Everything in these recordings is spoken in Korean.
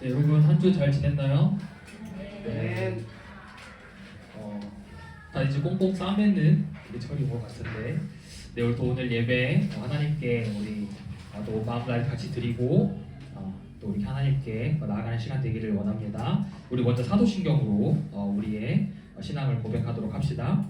네, 여러분 한 주 잘 지냈나요? 네. 다 이제 꽁꽁 싸매는 계절이 온 것 같은데, 네, 오늘 예배 하나님께 우리 또 마음을 같이 드리고 또 우리 하나님께 나아가는 시간 되기를 원합니다. 우리 먼저 사도신경으로 우리의 신앙을 고백하도록 합시다.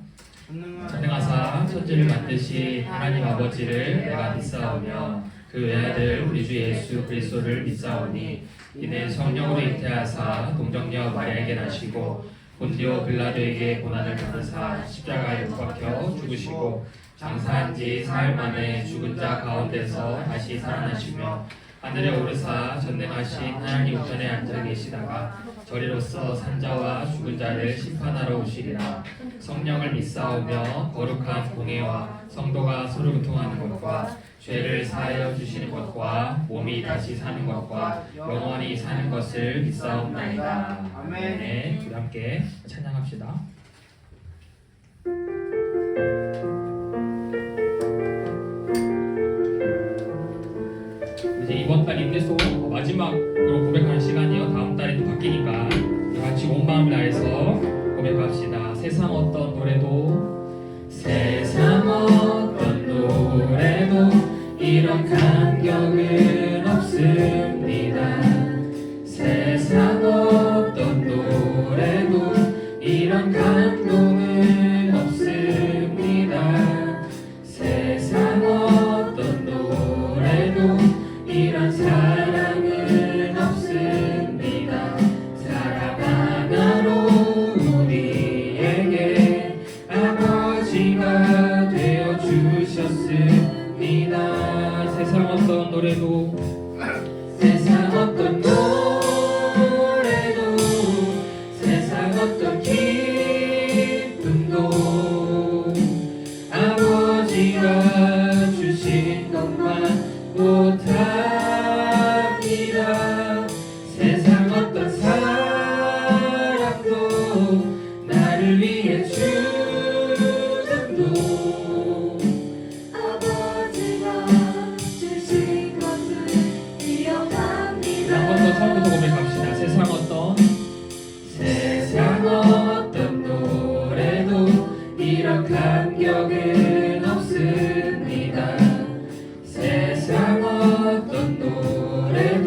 전능하사 천지를 만드신 하나님 아버지를 내가 믿사오며 그 외아들 우리 주 예수 그리스도를 믿사오니 이는 성령으로 잉태하사 동정녀 마리아에게 나시고 본디오 빌라도에게 고난을 받으사 십자가에 못 박혀 죽으시고 장사한 지 사흘 만에 죽은 자 가운데서 다시 살아나시며 하늘에 오르사 전능하신 하나님 우편에 앉아 계시다가 저리로서 산자와 죽은 자를 심판하러 오시리라. 성령을 믿사오며 거룩한 공예와 성도가 서로 교통하는 것과 죄를 사하여 주시는 것과 몸이 다시 사는 것과 영원히 사는 것을 믿사옵나이다. 아멘. 네, 우리 함께 찬양합시다. 이제 이번 달 임대소 마지막으로 고백하는 시간이요. 다음 달에 또 바뀌니까 같이 온 마음을 다해서 고백합시다. 세상 어떤 노래도 세상 어떤 노래도 이런 감격은 없습니다. 세상 어떤 노래도 이런 감동은 없습니다. 세상 어떤 노래도 이런 사랑은 없습니다. 사랑 하나로 우리에게 아버지가 되어주셨습니다. 세상 어떤 노래도 세상 어떤 노래도 세상 어떤 기쁨도 아버지가 주신 것만 못합니다. 세상 어떤 사랑도 나를 위해 주는도 아버지가 주신 것을 기억합니다. 한 번 더 처음부터 고백합시다. 세상 어떤 노래도 이런 감격은 없습니다. 세상 어떤 노래도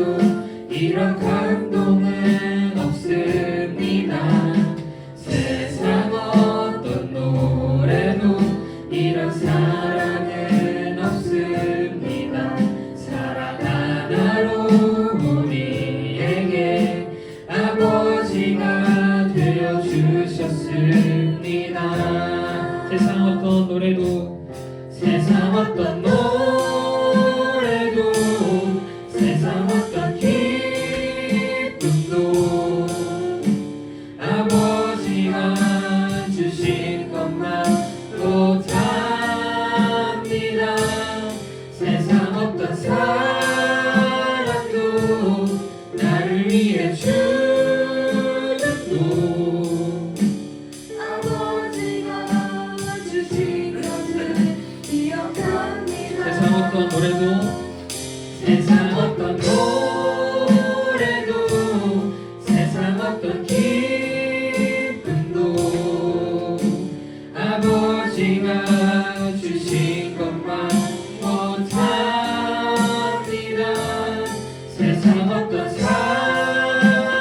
이런 감동은 없습니다. 세상 어떤 노래도 이런 사랑은 없습니다. 사랑 하나로 우리에게 아버지가 되어주셨습니다. 세상 어떤 노래도 세상 어떤 노래도 세상 어떤 기쁨도 아버지가 주신 것만 못합니다. 세상 어떤 사랑도 나를 위해 주는도 아버지가 주신 것을 기억합니다. 세상 어떤 노래도 세상 어떤 노래도 세상 어떤 기쁨도 아버지가 주신 것만 못합니다. 세상 어떤 사랑도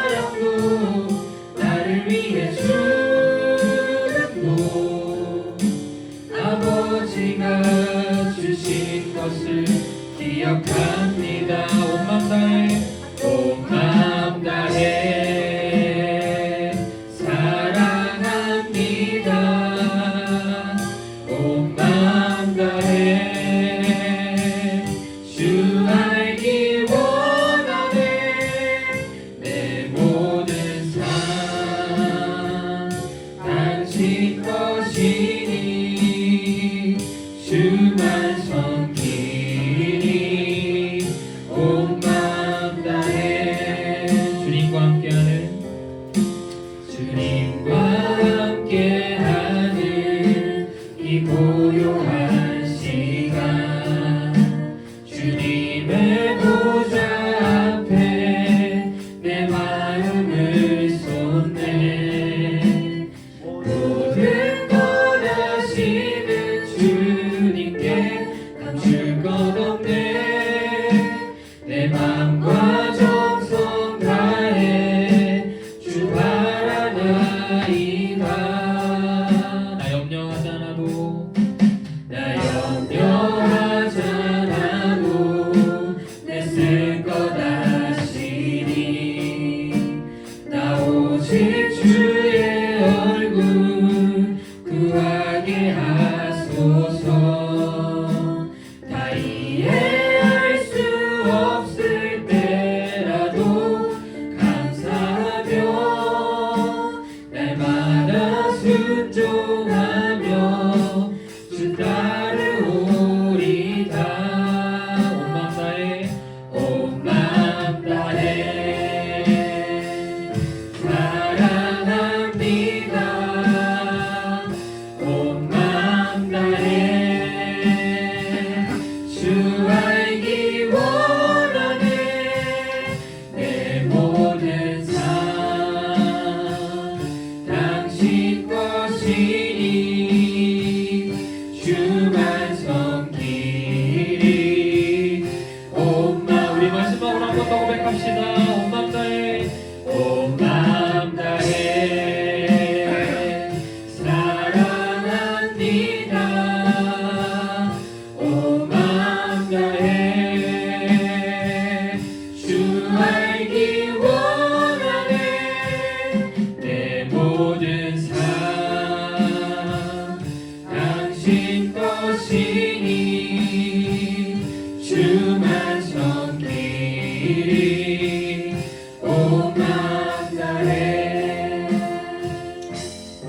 만나네.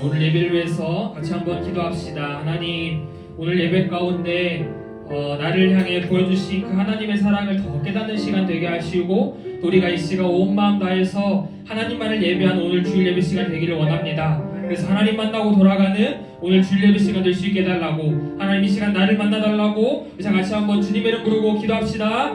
오늘 예배를 위해서 같이 한번 기도합시다. 하나님, 오늘 예배 가운데 나를 향해 보여주신 그 하나님의 사랑을 더 깨닫는 시간 되게 하시고, 또 우리가 이 시간 온 마음 다해서 하나님만을 예배하는 오늘 주일 예배 시간 되기를 원합니다. 그래서 하나님 만나고 돌아가는 오늘 주일 예배 시간 될 수 있게 해달라고, 하나님 이 시간 나를 만나달라고, 이제 같이 한번 주님의 이름 부르고 기도합시다.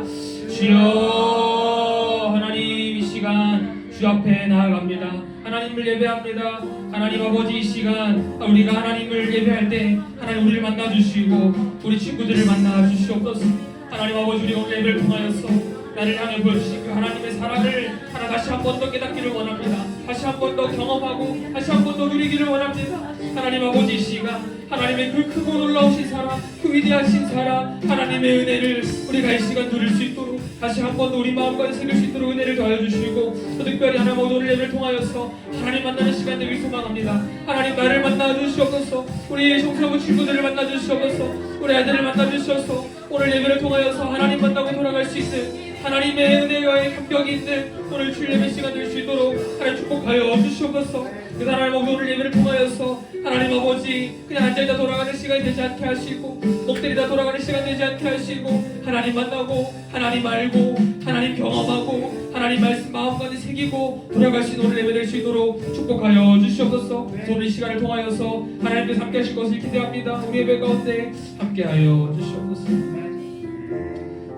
주여, 하나님 이 시간 주 앞에 나아갑니다. 하나님을 예배합니다. 하나님 아버지, 이 시간 우리가 하나님을 예배할 때 하나님 우리를 만나주시고 우리 친구들을 만나주시옵소서. 하나님 아버지, 우리 오늘 예배를 통하여서 나를 향해 보여주신 그 하나님의 사랑을 하나 다시 한 번 더 깨닫기를 원합니다. 다시 한 번 더 경험하고 다시 한 번 더 누리기를 원합니다. 하나님 아버지, 이 시간 하나님의 그 크고 놀라우신 사랑, 그 위대하신 사랑, 하나님의 은혜를 우리가 이 시간 누릴 수 있도록 다시 한 번 더 우리 마음까지 새길 수 있도록 은혜를 더하여 주시고, 또 특별히 하나님 오늘 예배를 통하여서 하나님 만나는 시간 되길 소망합니다. 하나님 나를 만나 주시옵소서. 우리 성사부 친구들을 만나 주시옵소서. 우리 아이들을 만나 주시옵소서. 오늘 예배를 통하여서 하나님 만나고 돌아갈 수 있는 하나님의 은혜와의 감격이 있는 오늘 주일 예배 시간 될 수 있도록 하나님 축복하여 주시옵소서. 그 하나님 오늘 예배를 통하여서 하나님 아버지, 그냥 앉아있다 돌아가는 시간이 되지 않게 하시고, 엎드리다 돌아가는 시간 되지 않게 하시고, 하나님 만나고 하나님 알고 하나님 경험하고 하나님 말씀 마음까지 새기고 돌아갈 수 있는 오늘 예배 될 수 있도록 축복하여 주시옵소서. 오늘 이 시간을 통하여서 하나님께서 함께 하실 것을 기대합니다. 우리 예배 가운데 함께하여 주시옵소서.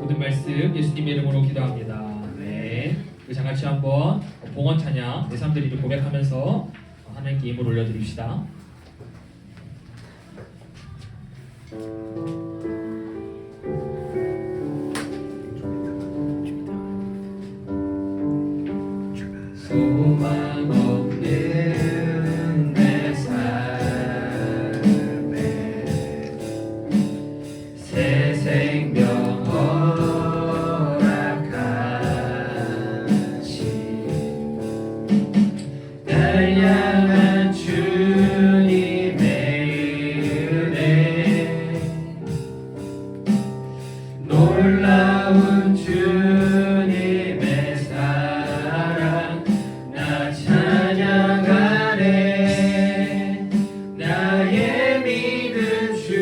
모든 말씀 예수님의 이름으로 기도합니다. 네. 우리 같이 한번 봉헌 찬양 내 사람들이 고백하면서 하나님께 예물 올려드립시다. 소망 없는 내 삶에 새 생명 허락하신 날 향한 주님의 은혜, 놀라운 주님의 사랑 나 찬양하네. 나의 믿음 주께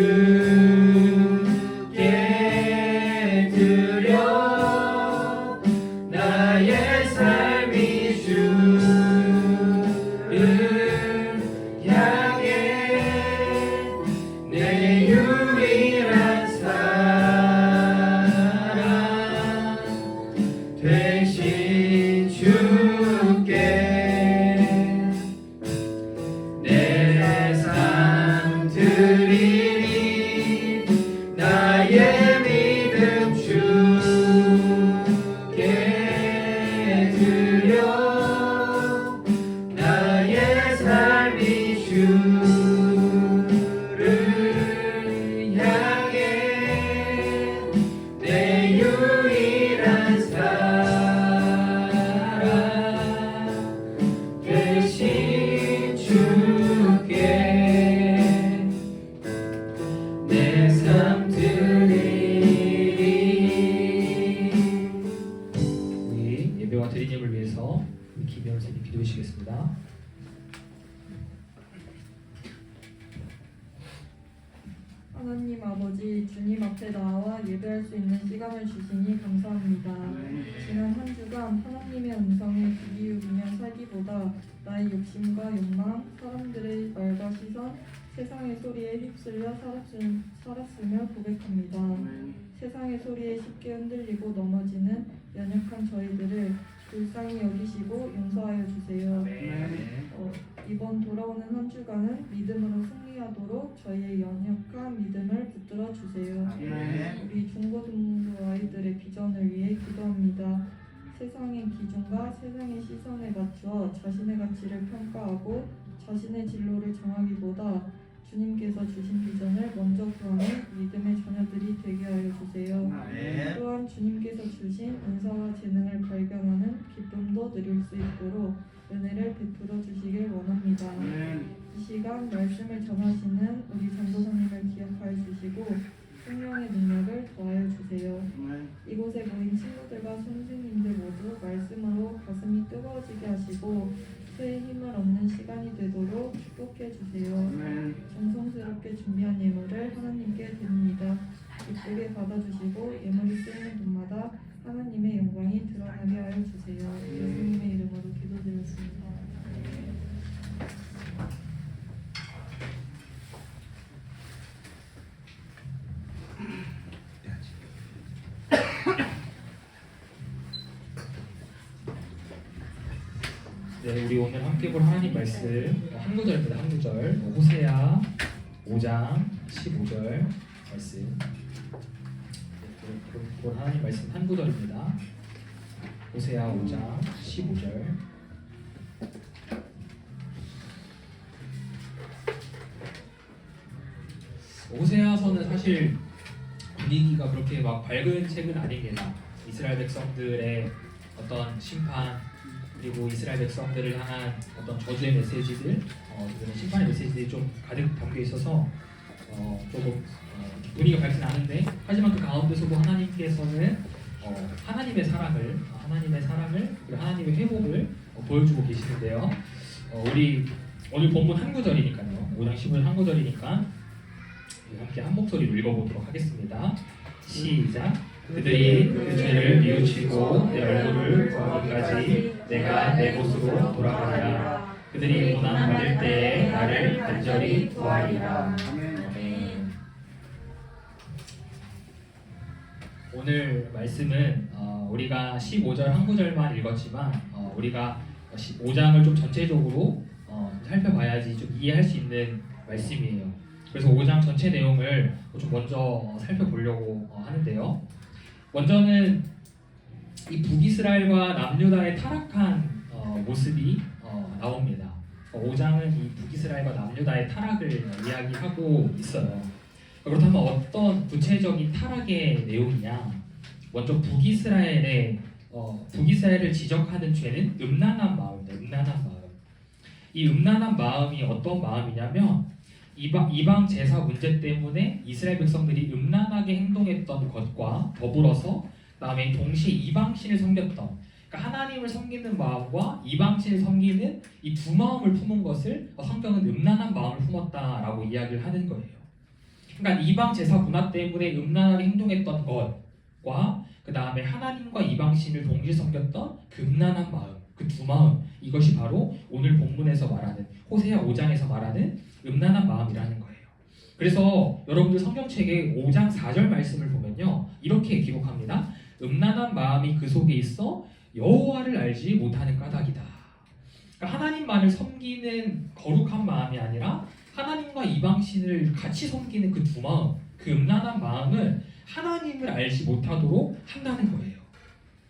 드려 나의 삶이 주를 향해 내 유일한 사랑 되신 주께 내 삶 드리니. 나의 믿음 주께 드려 나의 삶이 주를 향해 내 유일한 사랑 되신 주께 내 삶 드리니. 우리 예배와 드리님을 위해서 김영 선생님 기도해 주시겠습니다. 하나님 아버지, 주님 앞에 나와 예배할 수 있는 시간을 주시니 감사합니다. 지난 한 주간 하나님의 음성에 귀 기울이며 살기보다 나의 욕심과 욕망, 사람들의 말과 시선, 세상의 소리에 휩쓸려 살았으며 고백합니다. 세상의 소리에 쉽게 흔들리고 넘어지는 연약한 저희들을 불쌍히 여기시고 용서하여 주세요. 이번 돌아오는 한 주간은 믿음으로 승리하도록 저희의 연약한 믿음을 붙들어 주세요. 우리 중고등부 아이들의 비전을 위해 기도합니다. 세상의 기준과 세상의 시선에 맞추어 자신의 가치를 평가하고 자신의 진로를 정하기보다 주님께서 주신 비전을 먼저 구하는 믿음의 자녀들이 되게 하여 주세요. 또한 주님께서 주신 은사와 재능을 발견하는 기쁨도 누릴 수 있도록 은혜를 베풀어 주시길 원합니다. 이 시간 말씀을 전하시는 우리 전도사님을 기억하여 주시고 생명의 능력을 더하여 주세요. 이곳에 모인 친구들과 선생님들 모두 말씀으로 가슴이 뜨거워지게 하시고 새 힘을 얻는 시간이 되도록 축복해 주세요. 정성스럽게 준비한 예물을 하나님께 드립니다. 기쁘게 받아주시고 예물이 쓰이는 곳마다 하나님의 영광이 드러나게 하여 주세요. 예수님의 이름으로 기도드렸습니다. 네, 우리 오늘 함께 볼 하나님 말씀 한 구절입니다. 한 구절. 호세아 5장 15절 말씀. 네, 볼 하나님 말씀 한 구절입니다. 호세아 5장 15절. 호세아서는 사실 분위기가 그렇게 막 밝은 책은 아닙니다. 이스라엘 백성들의 어떤 심판 그리고 이스라엘 백성들을 향한 어떤 저주의 메시지들, 심판의 메시지들이 좀 가득 담겨 있어서 조금 분위기가 밝진 않은데 하지만 그 가운데서도 하나님께서는 하나님의 사랑을 그리고 하나님의 회복을 보여주고 계시는데요. 우리 오늘 본문 한 구절이니까요. 5장 15절 한 구절이니까 함께 한 목소리로 읽어보도록 하겠습니다. 시작. 그들이 그 죄를 뉘우치고 내 얼굴을 구하기까지 내가 내 곳으로 돌아가리라. 그들이 고난 받을 때에 나를 간절히 구하리라. 아멘. 오늘 말씀은 우리가 15절 한 구절만 읽었지만 우리가 5장을 좀 전체적으로 살펴봐야지 좀 이해할 수 있는 말씀이에요. 그래서 5장 전체 내용을 좀 먼저 살펴보려고 하는데요. 먼저는 이 북이스라엘과 남유다의 타락한 모습이 나옵니다. 5장은 이 북이스라엘과 남유다의 타락을 이야기하고 있어요. 그렇다면 어떤 구체적인 타락의 내용이냐? 먼저 북이스라엘을 지적하는 죄는 음란한 마음입니다. 음란한 마음. 이 음란한 마음이 어떤 마음이냐면 이방 제사 문제 때문에 이스라엘 백성들이 음란하게 행동했던 것과 더불어서 그다음에 동시에 이방신을 섬겼던, 그러니까 하나님을 섬기는 마음과 이방신을 섬기는 이 두 마음을 품은 것을 성경은 음란한 마음을 품었다라고 이야기를 하는 거예요. 그러니까 이방 제사 문화 때문에 음란하게 행동했던 것과 그 다음에 하나님과 이방신을 동시에 섬겼던 그 음란한 마음, 그 두 마음, 이것이 바로 오늘 본문에서 말하는 호세아 5장에서 말하는 음란한 마음이라는 거예요. 그래서 여러분들 성경책의 5장 4절 말씀을 보면요, 이렇게 기록합니다. 음란한 마음이 그 속에 있어 여호와를 알지 못하는 까닭이다. 그러니까 하나님만을 섬기는 거룩한 마음이 아니라 하나님과 이방신을 같이 섬기는 그 두 마음, 그 음란한 마음은 하나님을 알지 못하도록 한다는 거예요.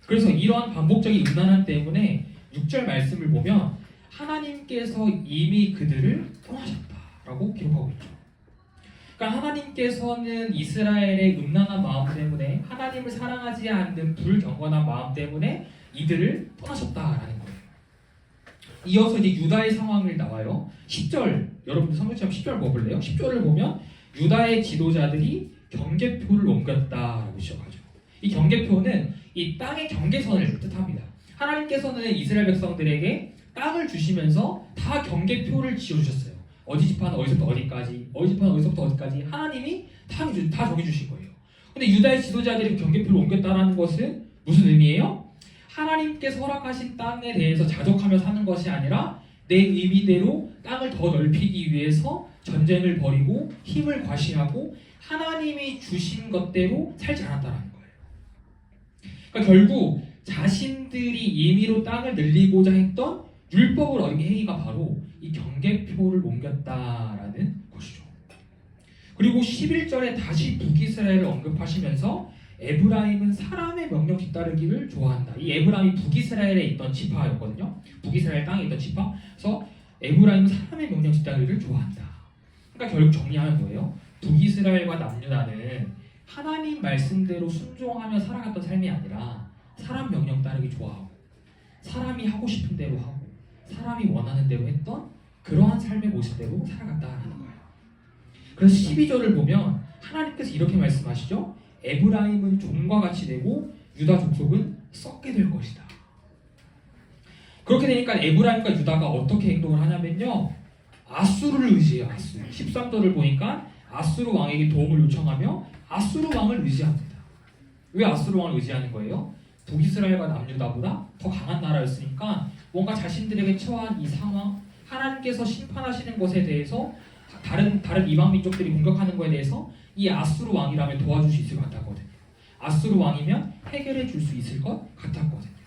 그래서 이러한 반복적인 음란함 때문에 6절 말씀을 보면 하나님께서 이미 그들을 떠나셨다라고 기록하고 있죠. 그러니까 하나님께서는 이스라엘의 음란한 마음 때문에, 하나님을 사랑하지 않는 불경건한 마음 때문에 이들을 떠나셨다라는 거예요. 이어서 이제 유다의 상황을 나와요. 10절, 여러분들 성경처럼 10절 먹을래요? 10절을 보면 유다의 지도자들이 경계표를 옮겼다라고 시작하죠. 이 경계표는 이 땅의 경계선을 뜻합니다. 하나님께서는 이스라엘 백성들에게 땅을 주시면서 다 경계표를 지어주셨어요. 어디 지파는 어디서부터 어디까지, 어디 지파는 어디서부터 어디까지 하나님이 다 정해주신 거예요. 근데 유다의 지도자들이 경계표를 옮겼다는 것은 무슨 의미예요? 하나님께서 허락하신 땅에 대해서 자족하며 사는 것이 아니라 내 의미대로 땅을 더 넓히기 위해서 전쟁을 벌이고 힘을 과시하고 하나님이 주신 것대로 살지 않았다는 거예요. 그러니까 결국 자신들이 임의로 땅을 늘리고자 했던 율법을 어긴 행위가 바로 이 경계표를 옮겼다라는 것이죠. 그리고 11절에 다시 북이스라엘을 언급하시면서 에브라임은 사람의 명령 뒤따르기를 좋아한다. 이 에브라임이 북이스라엘에 있던 지파였거든요. 북이스라엘 땅에 있던 지파. 그래서 에브라임은 사람의 명령 뒤따르기를 좋아한다. 그러니까 결국 정리하면 뭐예요? 북이스라엘과 남유다는 하나님 말씀대로 순종하며 살아갔던 삶이 아니라 사람 명령 따르기 좋아하고 사람이 하고 싶은 대로 하고 사람이 원하는 대로 했던 그러한 삶의 모습대로 살아갔다는 거예요. 그래서 12절을 보면 하나님께서 이렇게 말씀하시죠. 에브라임은 종과 같이 되고 유다 족속은 썩게 될 것이다. 그렇게 되니까 에브라임과 유다가 어떻게 행동을 하냐면요. 아수르를 의지해요. 아수르. 13절을 보니까 아수르 왕에게 도움을 요청하며 아수르 왕을 의지합니다. 왜 아수르 왕을 의지하는 거예요? 북이스라엘과 남유다보다 더 강한 나라였으니까 뭔가 자신들에게 처한 이 상황, 하나님께서 심판하시는 것에 대해서 다른 이방 민족들이 공격하는 것에 대해서 이 아수르 왕이라면 도와줄 수 있을 것 같았거든요. 아수르 왕이면 해결해 줄 수 있을 것 같았거든요.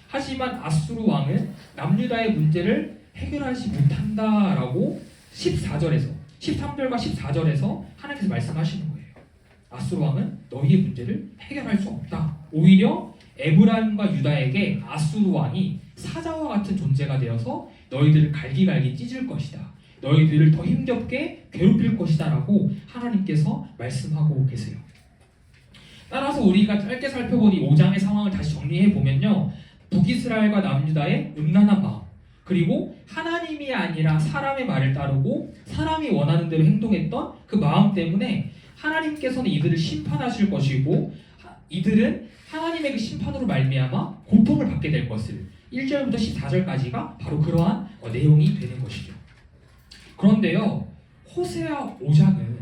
하지만 아수르 왕은 남유다의 문제를 해결하지 못한다라고 13절과 14절에서 하나님께서 말씀하시는 거예요. 아수르 왕은 너희의 문제를 해결할 수 없다. 오히려 에브라임과 유다에게 아수르 왕이 사자와 같은 존재가 되어서 너희들을 갈기갈기 찢을 것이다. 너희들을 더 힘겹게 괴롭힐 것이다 라고 하나님께서 말씀하고 계세요. 따라서 우리가 짧게 살펴본 이 5장의 상황을 다시 정리해 보면요. 북이스라엘과 남유다의 음란한 마음, 그리고 하나님이 아니라 사람의 말을 따르고 사람이 원하는 대로 행동했던 그 마음 때문에 하나님께서는 이들을 심판하실 것이고 이들은 하나님의 그 심판으로 말미암아 고통을 받게 될 것을 1절부터 14절까지가 바로 그러한 내용이 되는 것이죠. 그런데요, 호세아 5장은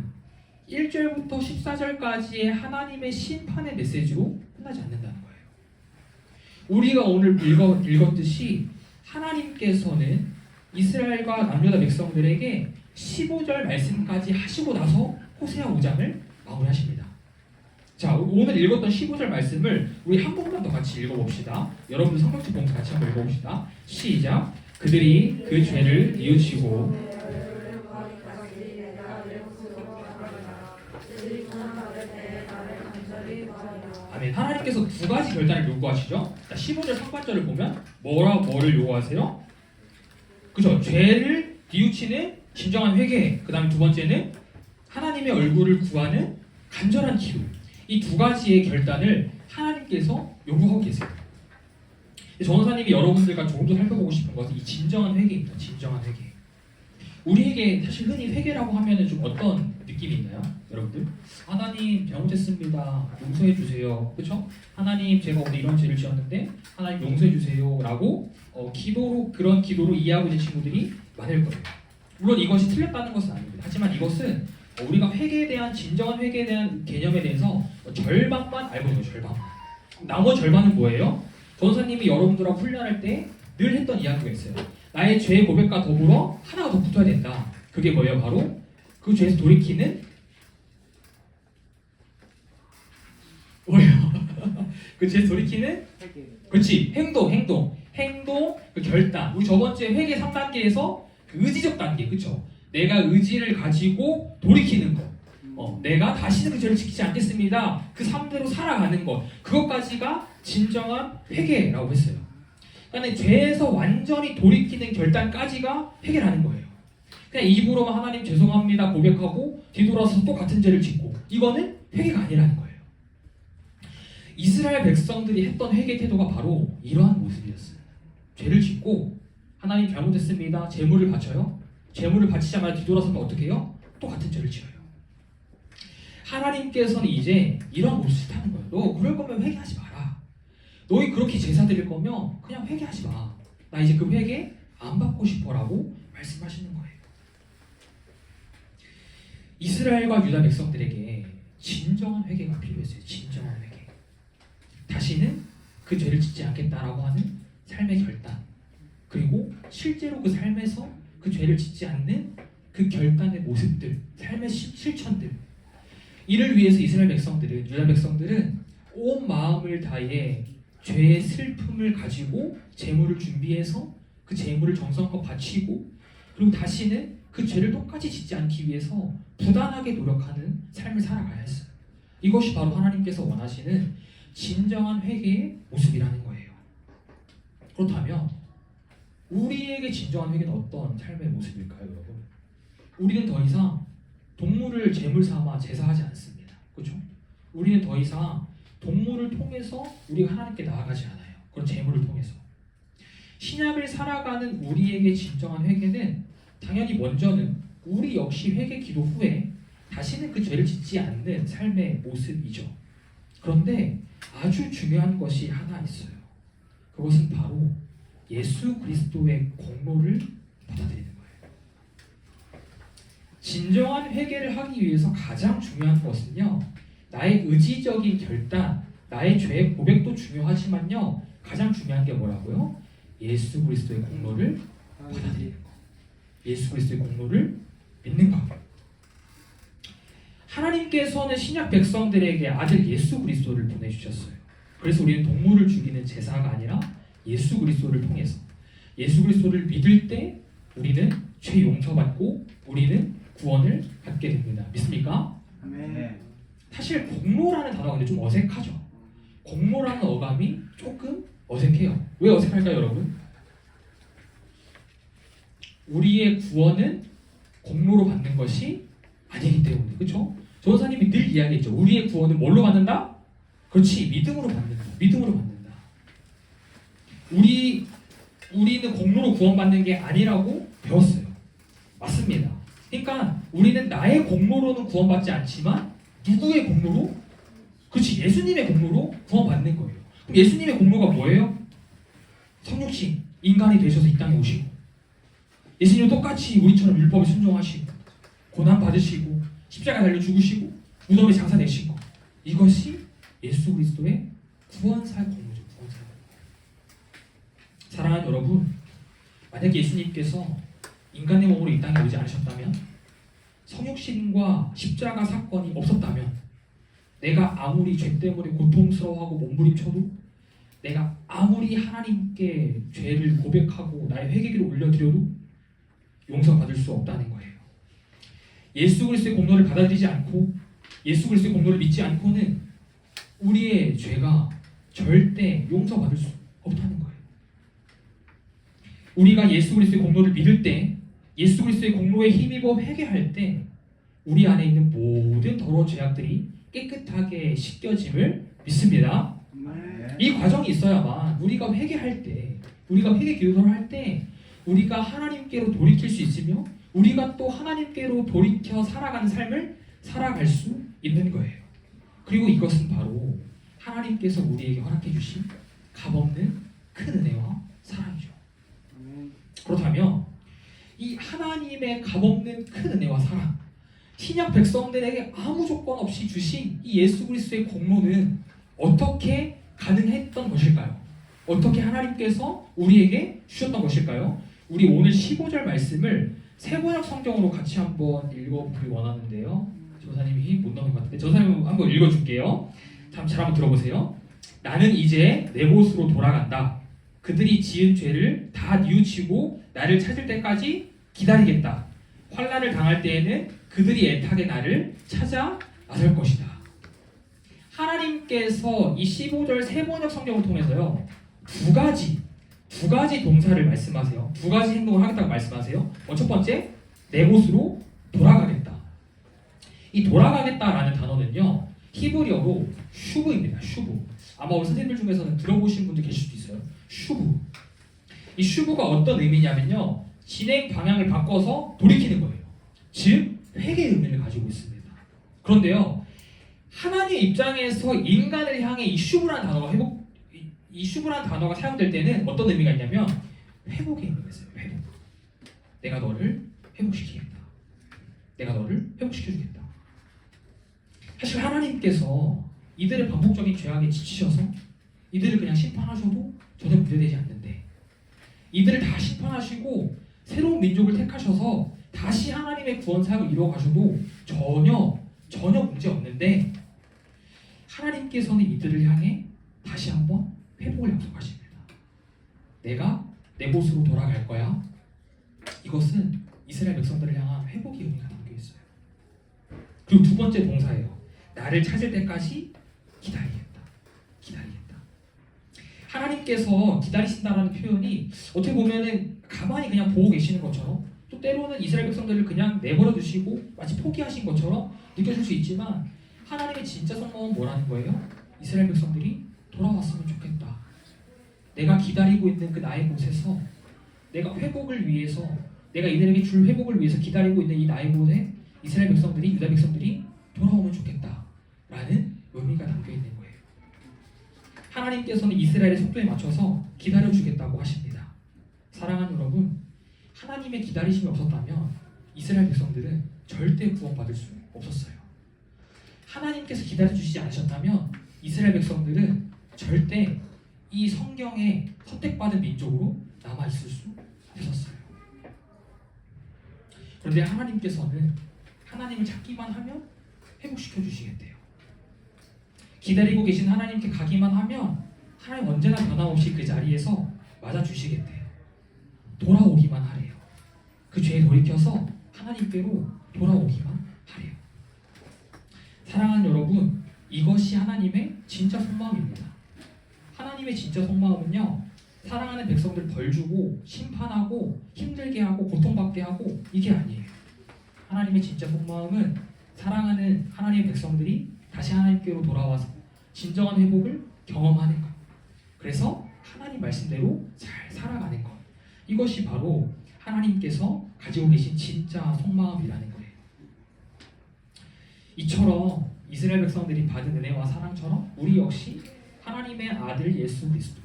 1절부터 14절까지의 하나님의 심판의 메시지로 끝나지 않는다는 거예요. 우리가 오늘 읽었듯이 하나님께서는 이스라엘과 남유다 백성들에게 15절 말씀까지 하시고 나서 호세아 5장을 마무리하십니다. 자, 오늘 읽었던 15절 말씀을 우리 한 번만 더 같이 읽어봅시다. 여러분들 성경책 보면서 같이 한번 읽어봅시다. 시작. 그들이 그 죄를 뉘우치고 아멘. 하나님께서 두 가지 결단을 요구하시죠. 자, 15절 상반절을 보면 뭐를 요구하세요? 그죠? 죄를 뉘우치는 진정한 회개. 그 다음에 두 번째는 하나님의 얼굴을 구하는 간절한 기도. 이 두 가지의 결단을 하나님께서 요구하고 계세요. 전도사님이 여러분들과 조금 더 살펴보고 싶은 것은 이 진정한 회개입니다. 진정한 회개. 우리에게 사실 흔히 회개라고 하면 좀 어떤 느낌이 있나요? 여러분들? 하나님 잘못했습니다. 용서해 주세요. 그렇죠? 하나님 제가 오늘 이런 죄를 지었는데 하나님 용서해 주세요 라고 그런 기도로 이해하고 있는 친구들이 많을 거예요. 물론 이것이 틀렸다는 것은 아닙니다. 하지만 이것은 우리가 회개에 대한 진정한 회개에 대한 개념에 대해서 절반만 알고 있는 거예요. 절반만. 나머지 절반은 뭐예요? 전사님이 여러분들하고 훈련할 때 늘 했던 이야기가 있어요. 나의 죄 고백과 더불어 하나가 더 붙어야 된다. 그게 뭐예요? 바로 그 죄에서 돌이키는 뭐예요? 그 죄에서 돌이키는 그렇지. 행동, 그 결단. 우리 저번 주에 회개 3단계에서 그 의지적 단계, 그렇죠? 내가 의지를 가지고 돌이키는 것. 내가 다시는 그 죄를 지키지 않겠습니다. 그 삶대로 살아가는 것. 그것까지가 진정한 회개라고 했어요. 그러니까 죄에서 완전히 돌이키는 결단까지가 회개라는 거예요. 그냥 입으로만 하나님 죄송합니다 고백하고 뒤돌아서 또 같은 죄를 짓고 이거는 회개가 아니라는 거예요. 이스라엘 백성들이 했던 회개 태도가 바로 이러한 모습이었어요. 죄를 짓고 하나님 잘못했습니다. 제물을 바쳐요. 제물을 바치자마자 뒤돌아서면 어떻게 해요? 또 같은 죄를 지어요. 하나님께서는 이제 이런 모습을 하는 거예요. 너 그럴 거면 회개하지 마라. 너희 그렇게 제사 드릴 거면 그냥 회개하지 마. 나 이제 그 회개 안 받고 싶어라고 말씀하시는 거예요. 이스라엘과 유다 백성들에게 진정한 회개가 필요했어요. 진정한 회개. 다시는 그 죄를 짓지 않겠다라고 하는 삶의 결단. 그리고 실제로 그 삶에서 그 죄를 짓지 않는 그 결단의 모습들, 삶의 실천들. 이를 위해서 이스라엘 백성들은, 유다 백성들은 온 마음을 다해 죄의 슬픔을 가지고 제물을 준비해서 그 제물을 정성껏 바치고 그리고 다시는 그 죄를 똑같이 짓지 않기 위해서 부단하게 노력하는 삶을 살아가야 했어요. 이것이 바로 하나님께서 원하시는 진정한 회개의 모습이라는 거예요. 그렇다면 우리에게 진정한 회개는 어떤 삶의 모습일까요, 여러분? 우리는 더 이상 동물을 제물 삼아 제사하지 않습니다. 그렇죠? 우리는 더 이상 동물을 통해서 우리가 하나님께 나아가지 않아요. 그런 제물을 통해서. 신약을 살아가는 우리에게 진정한 회개는 당연히 먼저는 우리 역시 회개 기도 후에 다시는 그 죄를 짓지 않는 삶의 모습이죠. 그런데 아주 중요한 것이 하나 있어요. 그것은 바로 예수 그리스도의 공로를 받아들이는 거예요. 진정한 회개를 하기 위해서 가장 중요한 것은요, 나의 의지적인 결단, 나의 죄의 고백도 중요하지만요, 가장 중요한 게 뭐라고요? 예수 그리스도의 공로를 받아들이는 거. 예수 그리스도의 공로를 믿는 거. 하나님께서는 신약 백성들에게 아들 예수 그리스도를 보내주셨어요. 그래서 우리는 동물을 죽이는 제사가 아니라 예수 그리스도를 통해서 예수 그리스도를 믿을 때 우리는 죄 용서받고 우리는 구원을 받게 됩니다. 믿습니까? 아멘. 사실 공로라는 단어가 근데 좀 어색하죠. 공로라는 어감이 조금 어색해요. 왜 어색할까요, 여러분? 우리의 구원은 공로로 받는 것이 아니기 때문에, 그렇죠? 전도사님이 늘 이야기했죠. 우리의 구원은 뭘로 받는다? 그렇지, 믿음으로 받는다. 믿음으로 받는다. 우리는 공로로 구원받는 게 아니라고 배웠어요. 맞습니다. 그러니까 우리는 나의 공로로는 구원받지 않지만 누구의 공로로? 그렇지, 예수님의 공로로 구원받는 거예요. 그럼 예수님의 공로가 뭐예요? 성육신, 인간이 되셔서 이 땅에 오시고 예수님은 똑같이 우리처럼 율법에 순종하시고 고난 받으시고 십자가 달려 죽으시고 무덤에 장사 내신 거, 이것이 예수 그리스도의 구원사의 공로죠. 구원사의 공로. 사랑하는 여러분, 만약 예수님께서 인간의 몸으로 이 땅에 오지 않으셨다면, 성육신과 십자가 사건이 없었다면, 내가 아무리 죄 때문에 고통스러워하고 몸부림쳐도, 내가 아무리 하나님께 죄를 고백하고 나의 회개기를 올려드려도 용서받을 수 없다는 거예요. 예수 그리스도의 공로를 받아들이지 않고 예수 그리스도의 공로를 믿지 않고는 우리의 죄가 절대 용서받을 수 없다는 거예요. 우리가 예수 그리스도의 공로를 믿을 때, 예수 그리스도의 공로에 힘입어 회개할 때 우리 안에 있는 모든 더러운 죄악들이 깨끗하게 씻겨짐을 믿습니다. 이 과정이 있어야만 우리가 회개할 때, 우리가 회개 기도를 할 때 우리가 하나님께로 돌이킬 수 있으며 우리가 또 하나님께로 돌이켜 살아가는 삶을 살아갈 수 있는 거예요. 그리고 이것은 바로 하나님께서 우리에게 허락해 주신 값없는 큰 은혜와 사랑이죠. 그렇다면 이 하나님의 값없는 큰 은혜와 사랑, 신약 백성들에게 아무 조건 없이 주신 이 예수 그리스도의 공로는 어떻게 가능했던 것일까요? 어떻게 하나님께서 우리에게 주셨던 것일까요? 우리 오늘 15절 말씀을 세번역 성경으로 같이 한번 읽어보기 원하는데요. 조사님이 못 넘은 것 같은데 조사님 한번 읽어줄게요. 잘 한번 들어보세요. 나는 이제 내 곳으로 돌아간다. 그들이 지은 죄를 다 뉘우치고 나를 찾을 때까지 기다리겠다. 환난을 당할 때에는 그들이 애타게 나를 찾아 나설 것이다. 하나님께서 이 15절 세번역 성경을 통해서요, 두 가지 동사를 말씀하세요. 두 가지 행동을 하겠다고 말씀하세요. 첫 번째, 내 곳으로 돌아가겠다. 이 돌아가겠다라는 단어는요, 히브리어로 슈브입니다. 슈브. 아마 우리 선생님들 중에서는 들어보신 분들 계실 수도 있어요. 슈브. 이 슈브가 어떤 의미냐면요, 진행 방향을 바꿔서 돌이키는 거예요. 즉, 회개의 의미를 가지고 있습니다. 그런데요, 하나님의 입장에서 인간을 향해 이 슈브라는 단어가 사용될 때는 어떤 의미가 있냐면 회복의 의미가 있어요. 회복. 내가 너를 회복시키겠다. 내가 너를 회복시켜주겠다. 사실 하나님께서 이들의 반복적인 죄악에 지치셔서 이들을 그냥 심판하셔도 전혀 문제되지 않는데, 이들을 다 심판하시고 새로운 민족을 택하셔서 다시 하나님의 구원 사역을 이루어가셔도 전혀 문제 없는데, 하나님께서는 이들을 향해 다시 한번 회복을 약속하십니다. 내가 내 곳으로 돌아갈 거야. 이것은 이스라엘 백성들을 향한 회복의 의미가 담겨 있어요. 그리고 두 번째 동사예요. 나를 찾을 때까지 기다리겠다. 기다리겠다. 하나님께서 기다리신다라는 표현이 어떻게 보면은 가만히 그냥 보고 계시는 것처럼, 또 때로는 이스라엘 백성들을 그냥 내버려 두시고 마치 포기하신 것처럼 느껴질 수 있지만, 하나님의 진짜 성공은 뭐라는 거예요? 이스라엘 백성들이 돌아왔으면 좋겠다. 내가 기다리고 있는 그 나의 곳에서, 내가 회복을 위해서, 내가 이들에게 줄 회복을 위해서 기다리고 있는 이 나의 곳에 이스라엘 백성들이 유다 백성들이 돌아오면 좋겠다라는 의미가 담겨 있는 거예요. 하나님께서는 이스라엘의 속도에 맞춰서 기다려주겠다고 하십니다. 사랑하는 여러분, 하나님의 기다리심이 없었다면 이스라엘 백성들은 절대 구원받을 수 없었어요. 하나님께서 기다려주시지 않으셨다면 이스라엘 백성들은 절대 이 성경에 선택받은 민족으로 남아있을 수 없었어요. 그런데 하나님께서는 하나님을 찾기만 하면 회복시켜 주시겠대요. 기다리고 계신 하나님께 가기만 하면 하나님 언제나 변함없이 그 자리에서 맞아주시겠대요. 돌아오기만 하래요. 그 죄에 돌이켜서 하나님께로 돌아오기만 하래요. 사랑하는 여러분, 이것이 하나님의 진짜 속마음입니다. 하나님의 진짜 속마음은요, 사랑하는 백성들 벌 주고 심판하고 힘들게 하고 고통받게 하고 이게 아니에요. 하나님의 진짜 속마음은 사랑하는 하나님의 백성들이 다시 하나님께로 돌아와서 진정한 회복을 경험하는 것. 그래서 하나님 말씀대로 잘 살아가는 것. 이것이 바로 하나님께서 가지고 계신 진짜 속마음이라는 거예요. 이처럼 이스라엘 백성들이 받은 은혜와 사랑처럼 우리 역시 하나님의 아들 예수 그리스도,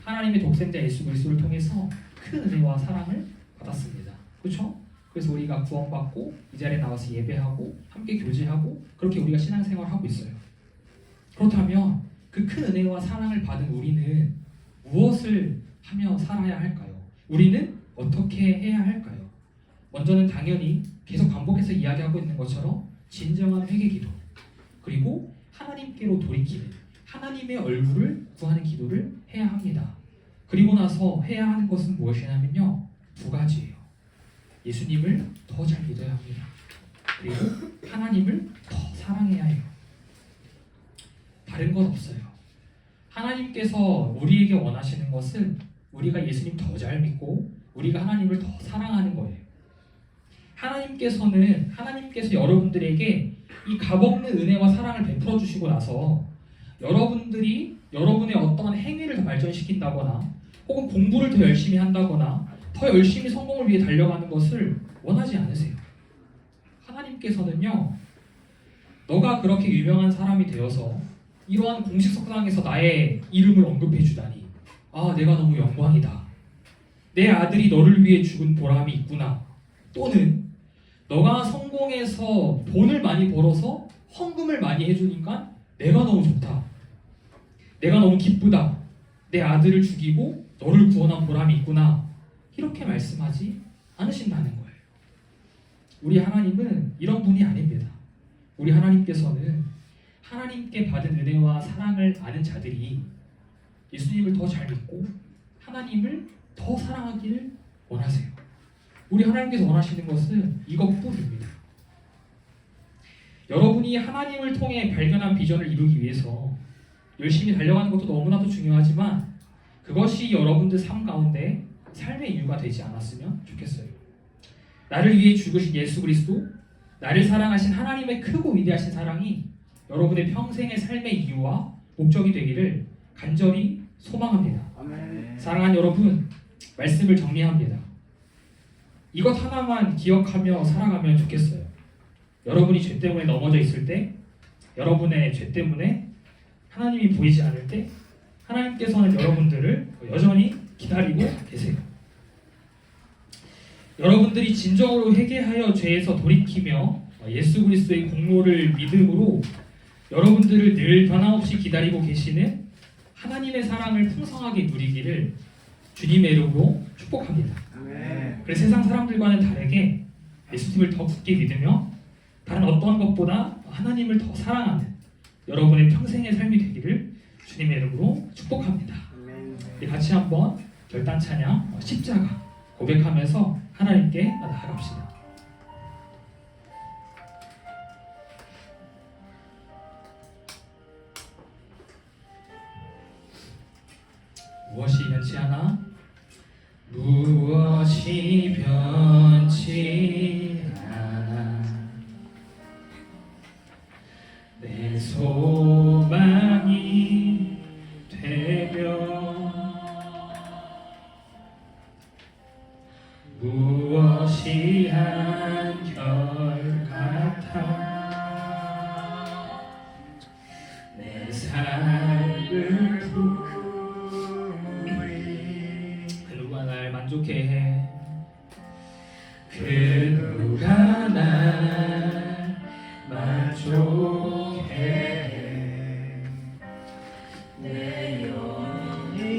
하나님의 독생자 예수 그리스도를 통해서 큰 은혜와 사랑을 받았습니다. 그렇죠? 그래서 우리가 구원받고 이 자리에 나와서 예배하고 함께 교제하고 그렇게 우리가 신앙생활을 하고 있어요. 그렇다면 그 큰 은혜와 사랑을 받은 우리는 무엇을 하며 살아야 할까요? 우리는 어떻게 해야 할까요? 먼저는 당연히 계속 반복해서 이야기하고 있는 것처럼 진정한 회개기도, 그리고 하나님께로 돌이키는 하나님의 얼굴을 구하는 기도를 해야 합니다. 그리고 나서 해야 하는 것은 무엇이냐면요, 두 가지예요. 예수님을 더 잘 믿어야 합니다. 그리고 하나님을 더 사랑해야 해요. 다른 건 없어요. 하나님께서 우리에게 원하시는 것은 우리가 예수님 더 잘 믿고 우리가 하나님을 더 사랑하는 거예요. 하나님께서 여러분들에게 이 값없는 은혜와 사랑을 베풀어 주시고 나서 여러분들이 여러분의 어떠한 행위를 더 발전시킨다거나 혹은 공부를 더 열심히 한다거나 더 열심히 성공을 위해 달려가는 것을 원하지 않으세요. 하나님께서는요, 너가 그렇게 유명한 사람이 되어서 이러한 공식 석상에서 나의 이름을 언급해 주다니, 아, 내가 너무 영광이다. 내 아들이 너를 위해 죽은 보람이 있구나. 또는 너가 성공해서 돈을 많이 벌어서 헌금을 많이 해주니까 내가 너무 좋다. 내가 너무 기쁘다. 내 아들을 죽이고 너를 구원한 보람이 있구나. 이렇게 말씀하지 않으신다는 거예요. 우리 하나님은 이런 분이 아닙니다. 우리 하나님께서는 하나님께 받은 은혜와 사랑을 아는 자들이 예수님을 더 잘 믿고 하나님을 더 사랑하기를 원하세요. 우리 하나님께서 원하시는 것은 이것뿐입니다. 여러분이 하나님을 통해 발견한 비전을 이루기 위해서 열심히 달려가는 것도 너무나도 중요하지만 그것이 여러분들 삶 가운데 삶의 이유가 되지 않았으면 좋겠어요. 나를 위해 죽으신 예수 그리스도, 나를 사랑하신 하나님의 크고 위대하신 사랑이 여러분의 평생의 삶의 이유와 목적이 되기를 간절히 소망합니다. 아멘. 사랑하는 여러분, 말씀을 정리합니다. 이것 하나만 기억하며 살아가면 좋겠어요. 여러분이 죄 때문에 넘어져 있을 때, 여러분의 죄 때문에 하나님이 보이지 않을 때 하나님께서는 여러분들을 여전히 기다리고 계세요. 여러분들이 진정으로 회개하여 죄에서 돌이키며 예수 그리스도의 공로를 믿음으로 여러분들을 늘 변함없이 기다리고 계시는 하나님의 사랑을 풍성하게 누리기를 주님의 이름으로 축복합니다. 아멘. 그래서 세상 사람들과는 다르게 예수님을 더 굳게 믿으며 다른 어떤 것보다 하나님을 더 사랑하는 여러분의 평생의 삶이 되기를 주님의 이름으로 축복합니다. 아멘. 우리 같이 한번 결단 찬양 십자가 고백하면서 하나님께 나아갑시다. 무엇이 변치 않아? 무엇이 변치 않아. 내 소망이 되며 무엇이 한결같이 그 누가 날 만족해 내 영이시며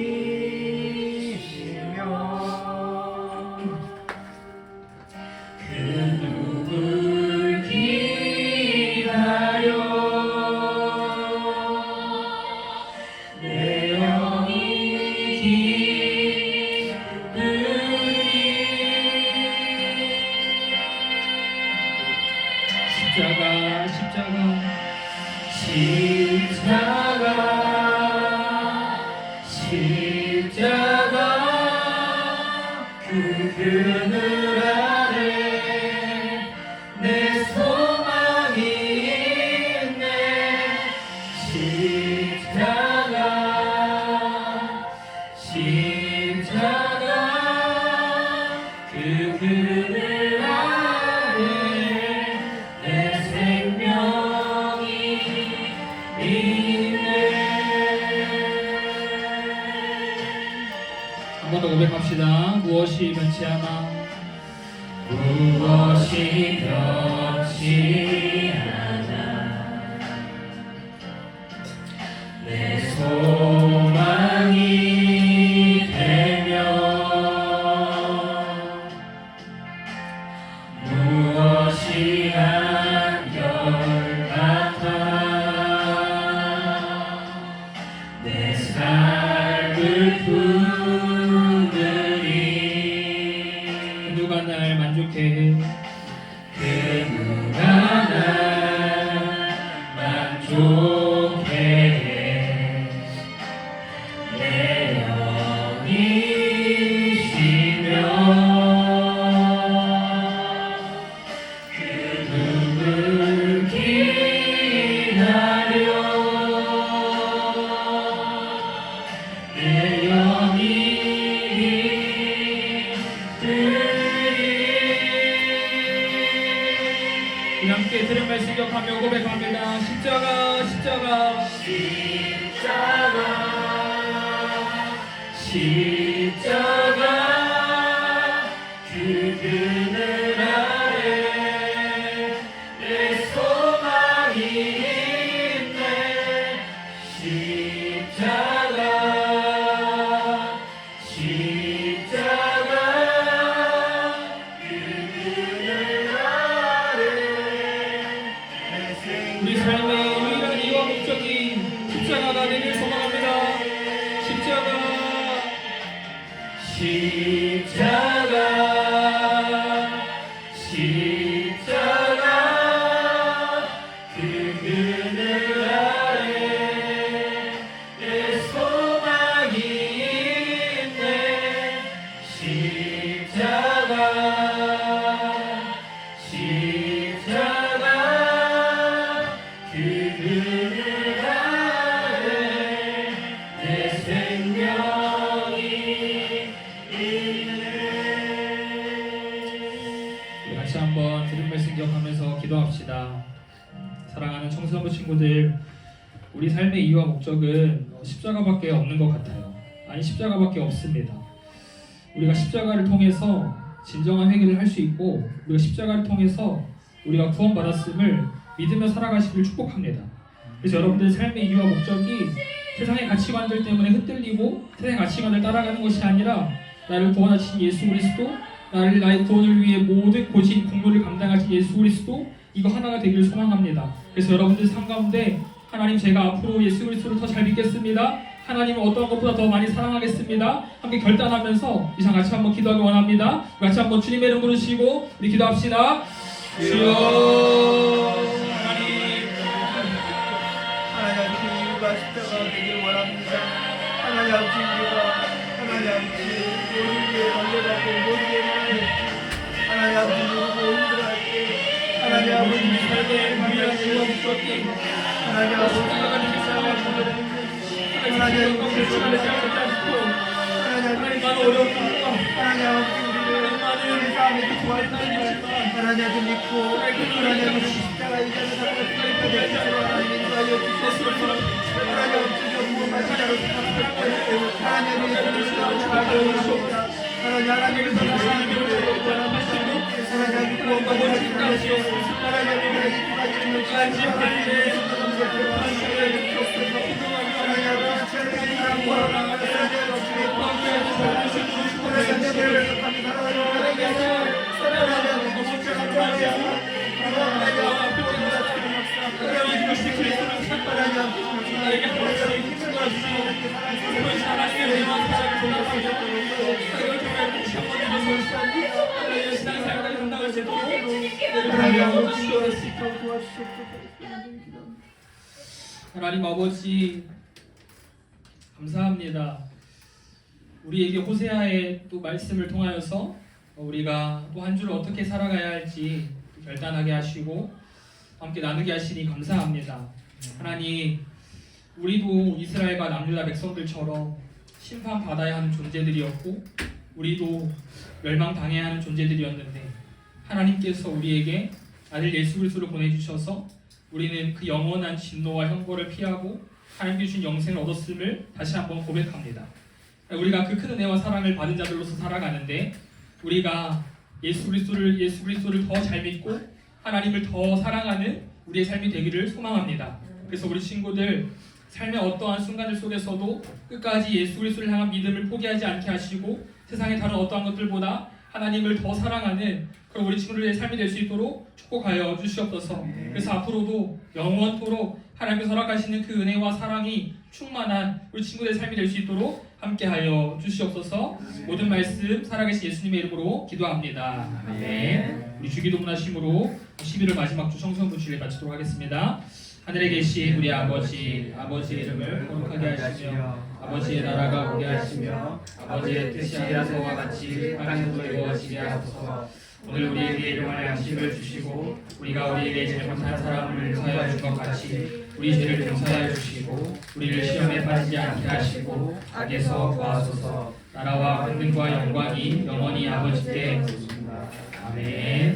그 누굴 기다려 내 영이 기쁘리 십자가 그 그늘 아래 내 소망이 있네 십자가 그 그늘 아래 내 생명이 있네. 한 번 더 고백합시다. 무엇이 변치 않아 무엇이 변치 않아 내 소망이 되며 무엇이 한결같아 내 삶을 누가 날 만족해 그 누가 날 만족해 내 영이시며 그 누굴 기다려 내 영이 우리 함께 들은 말씀 기억하며 고백합니다. 십자가 그 그늘 아래 내 소망이 있네 십자가 그 그늘 아래 내 우리 삶의 유일한 이유와 목적이 십자가가 되길 소망합니다. 십자가 그 그늘 아래 내 소망이 있네 십자가 그 그늘 아래 내 생명이 있네. 우리 같이 한번 들은 말씀 기억하면서 기도합시다. 사랑하는 청소년부 친구들, 우리 삶의 이유와 목적은 십자가밖에 없는 것 같아요. 아니, 십자가밖에 없습니다. 우리가 십자가를 통해서 진정한 회개를 할 수 있고, 우리가 십자가를 통해서 우리가 구원받았음을 믿으며 살아가시길 축복합니다. 그래서 여러분들 삶의 이유와 목적이 세상의 가치관들 때문에 흔들리고 세상의 가치관을 따라가는 것이 아니라 나를 구원하신 예수 그리스도, 나의 구원을 위해 모든 고진 공로를 감당하신 예수 그리스도, 이거 하나가 되기를 소망합니다. 그래서 여러분들 삶 가운데 하나님, 제가 앞으로 예수 그리스도를 더 잘 믿겠습니다. 하나님을 어떤 것보다 더 많이 사랑하겠습니다. 함께 결단하면서 이상 같이 한번 기도하기 원합니다. 같이 한번 주님의 이름 부르시고 우리 기도합시다. 주여 하나님, 하나님 아버지 이유가 십자가가 되길 원합니다. 하나님 아버지 이유가 하나님 아버지 모두에게 걸려가고 모두에게 하나님 아버지 누르고 힘들어할 때 하나님 아버지 삶의 유일한 이유와 목적이 하나님 아버지 십자가가 되길 소망합니다. 하나님 아버지 시간을 생각하지 않고 하나님 하나님, 아버지 많은 어려움과 하나님 아버지 우리를 우리 싸움에 구하시는 하나님 아버지 믿고 하나님 아버지 십자가 이전에 사고 스리퍼 대신으로 하나님 인도하여 주시옵소서. 하나님 아버지 전부 마시자로 하나님 아버지 예수를 사랑하고 하나님 하나님을 사랑하고 하나님 아버지 감사합니다. 우리에게 호세아의 또 말씀을 통하여서 우리가 또 한 주를 어떻게 살아가야 할지 결단하게 하시고 함께 나누게 하시니 감사합니다. 하나님, 우리도 이스라엘과 남유다 백성들처럼 심판받아야 하는 존재들이었고 우리도 멸망당해야 하는 존재들이었는데 하나님께서 우리에게 아들 예수 그리스도를 보내주셔서 우리는 그 영원한 진노와 형벌을 피하고 하나님께 주신 영생을 얻었음을 다시 한번 고백합니다. 우리가 그 큰 은혜와 사랑을 받은 자들로서 살아가는데 우리가 예수 그리스도를 더 잘 믿고 하나님을 더 사랑하는 우리의 삶이 되기를 소망합니다. 그래서 우리 친구들 삶의 어떠한 순간들 속에서도 끝까지 예수 그리스도를 향한 믿음을 포기하지 않게 하시고 세상의 다른 어떠한 것들보다 하나님을 더 사랑하는 그런 우리 친구들의 삶이 될 수 있도록 축복하여 주시옵소서. 그래서 앞으로도 영원토록 하나님께서 허락하시는 그 은혜와 사랑이 충만한 우리 친구들의 삶이 될 수 있도록 함께하여 주시옵소서. 모든 말씀 살아계신 예수님의 이름으로 기도합니다. 아멘. 우리 주기도문하심으로 11월 마지막 주 청소년 주일을 마치도록 하겠습니다. 하늘에 계신 우리 아버지의 이름을 거룩하게 하시며 아버지의 나라가 오게 하시며 아버지의 뜻이 하늘에서와 같이 땅에서도 이루어지게 하소서. 오늘 우리에게 일용할 양식을 주시고 우리가 우리에게 잘못한 사람을 용서하여 준 것 같이 우리 죄를 용서하여 주시고 우리를 시험에 빠지지 않게 하시고 악에서 구하소서. 나라와 권능과 영광이 영원히 아버지께 있습니다. 아멘.